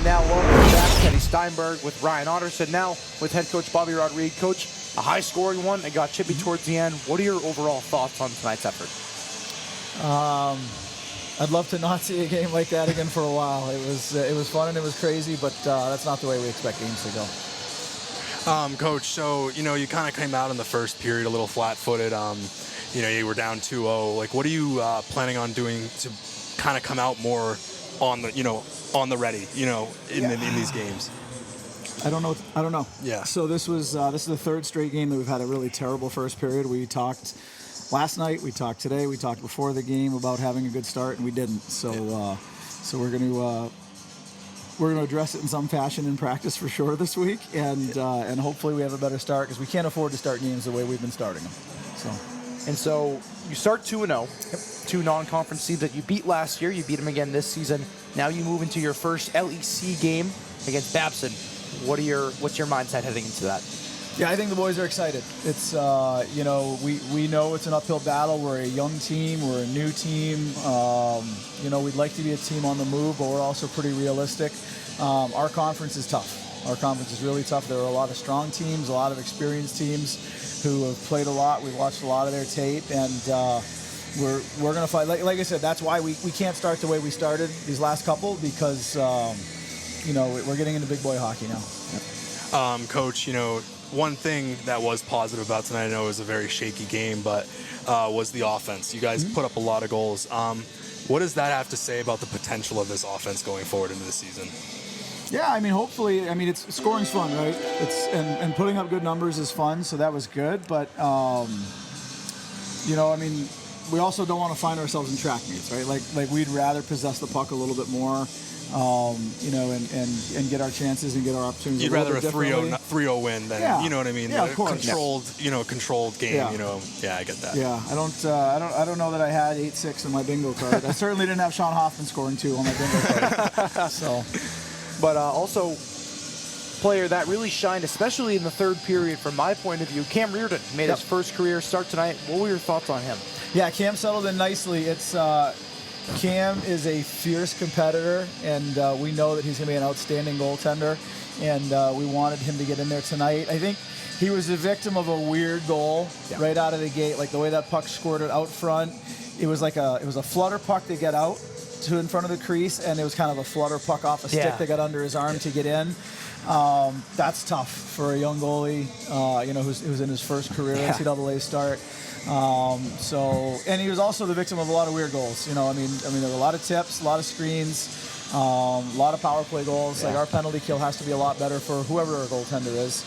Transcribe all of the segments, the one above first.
And now welcome back, Teddy Steinberg with Ryan Otterson. Now with head coach Bobby Rodrigue. Coach, a high-scoring one. It got chippy towards the end. What are your overall thoughts on tonight's effort? I'd love to not see a game like that again for a while. It was fun and it was crazy, but that's not the way we expect games to go. Coach, so, you kind of came out in the first period a little flat-footed. You were down 2-0. Like, what are you planning on doing to kind of come out more on the ready, in these games? I don't know. Yeah. So this is the third straight game that we've had a really terrible first period. We talked last night, we talked today, we talked before the game about having a good start, and we didn't. So so we're going to address it in some fashion in practice for sure this week, and hopefully we have a better start because we can't afford to start games the way we've been starting them. So you start 2-0, two non-conference seeds that you beat last year. You beat them again this season. Now you move into your first LEC game against Babson. What's your mindset heading into that? Yeah, I think the boys are excited. It's we know it's an uphill battle. We're a young team. We're a new team. We'd like to be a team on the move, but we're also pretty realistic. Our conference is tough. Our conference is really tough. There are a lot of strong teams, a lot of experienced teams who have played a lot. We've watched a lot of their tape, and we're going to fight. Like I said, that's why we can't start the way we started these last couple because we're getting into big boy hockey now. Coach, one thing that was positive about tonight, I know it was a very shaky game, but was the offense. You guys put up a lot of goals. What does that have to say about the potential of this offense going forward into the season? Yeah, hopefully, scoring's fun, right? And putting up good numbers is fun, so that was good. But, we also don't want to find ourselves in track meets, right? Like we'd rather possess the puck a little bit more, and get our chances and get our opportunities. You'd rather a 3-0 win than, you know what I mean? Yeah, of course. Controlled game, Yeah. Yeah, I get that. Yeah, I don't know that I had 8-6 on my bingo card. I certainly didn't have Sean Hoffman scoring 2 on my bingo card. So. But also, player that really shined, especially in the third period from my point of view, Cam Reardon made his first career start tonight. What were your thoughts on him? Yeah, Cam settled in nicely. Cam is a fierce competitor, and we know that he's going to be an outstanding goaltender, and we wanted him to get in there tonight. I think he was the victim of a weird goal right out of the gate, like the way that puck squirted out front. It was a flutter puck to get out to in front of the crease, and it was kind of a flutter puck off a stick that got under his arm to get in. That's tough for a young goalie, who's in his first career NCAA start. And he was also the victim of a lot of weird goals. There were a lot of tips, a lot of screens, a lot of power play goals. Like our penalty kill has to be a lot better for whoever our goaltender is.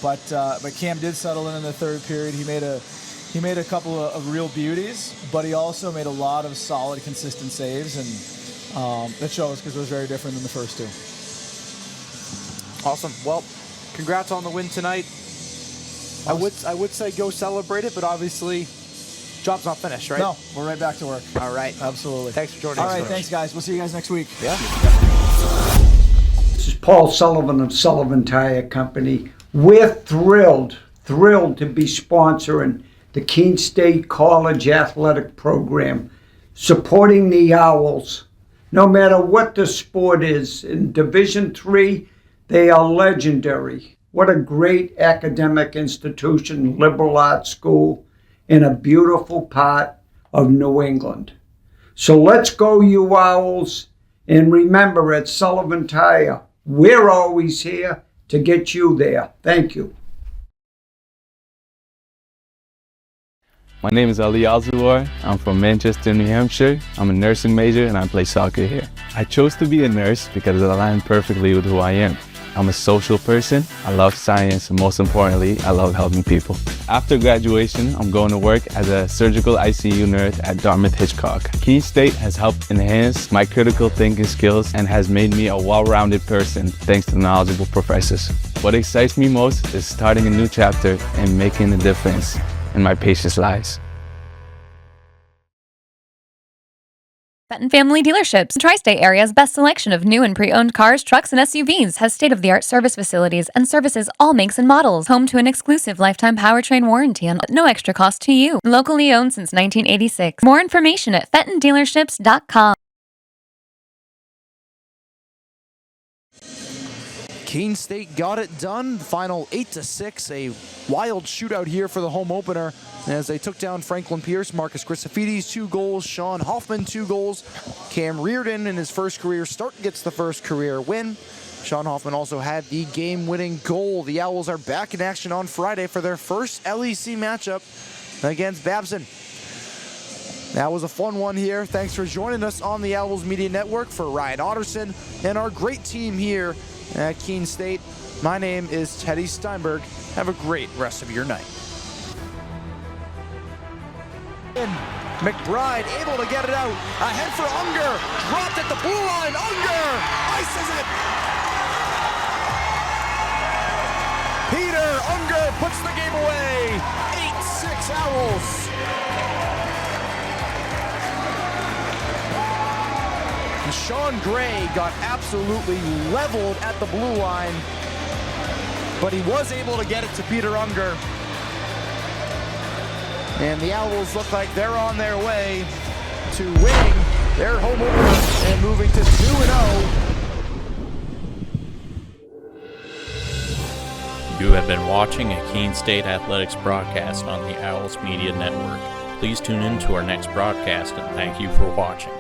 But Cam did settle in the third period. He made a couple of real beauties, but he also made a lot of solid, consistent saves, and that shows because it was very different than the first two. Awesome. Well, congrats on the win tonight. I would say go celebrate it, but obviously, job's not finished, right? No, we're right back to work. All right. Absolutely. Thanks for joining us. All right, thanks, guys. We'll see you guys next week. Yeah. This is Paul Sullivan of Sullivan Tire Company. We're thrilled to be sponsoring the Keene State College Athletic Program, supporting the Owls. No matter what the sport is, in Division III, they are legendary. What a great academic institution, liberal arts school, in a beautiful part of New England. So let's go, you Owls. And remember, at Sullivan Tire, we're always here to get you there. Thank you. My name is Ali Alzuar. I'm from Manchester, New Hampshire. I'm a nursing major and I play soccer here. I chose to be a nurse because it aligned perfectly with who I am. I'm a social person, I love science, and most importantly, I love helping people. After graduation, I'm going to work as a surgical ICU nurse at Dartmouth-Hitchcock. Keene State has helped enhance my critical thinking skills and has made me a well-rounded person thanks to knowledgeable professors. What excites me most is starting a new chapter and making a difference in my patients' lives. Fenton Family Dealerships, the Tri-State area's best selection of new and pre-owned cars, trucks, and SUVs, has state-of-the-art service facilities and services all makes and models. Home to an exclusive lifetime powertrain warranty and no extra cost to you. Locally owned since 1986. More information at fentondealerships.com. Keene State got it done. Final 8-6, a wild shootout here for the home opener as they took down Franklin Pierce. Marcus Grisafides, 2 goals. Sean Hoffman, 2 goals. Cam Reardon in his first career start gets the first career win. Sean Hoffman also had the game-winning goal. The Owls are back in action on Friday for their first LEC matchup against Babson. That was a fun one here. Thanks for joining us on the Owls Media Network. For Ryan Otterson and our great team here at Keene State, my name is Teddy Steinberg. Have a great rest of your night. McBride able to get it out. Ahead for Unger. Dropped at the blue line. Unger ices it. Peter Unger puts the game away. 8-6 Owls. Sean Gray got absolutely leveled at the blue line, but he was able to get it to Peter Unger. And the Owls look like they're on their way to winning their home opener and moving to 2-0. You have been watching a Keene State Athletics broadcast on the Owls Media Network. Please tune in to our next broadcast and thank you for watching.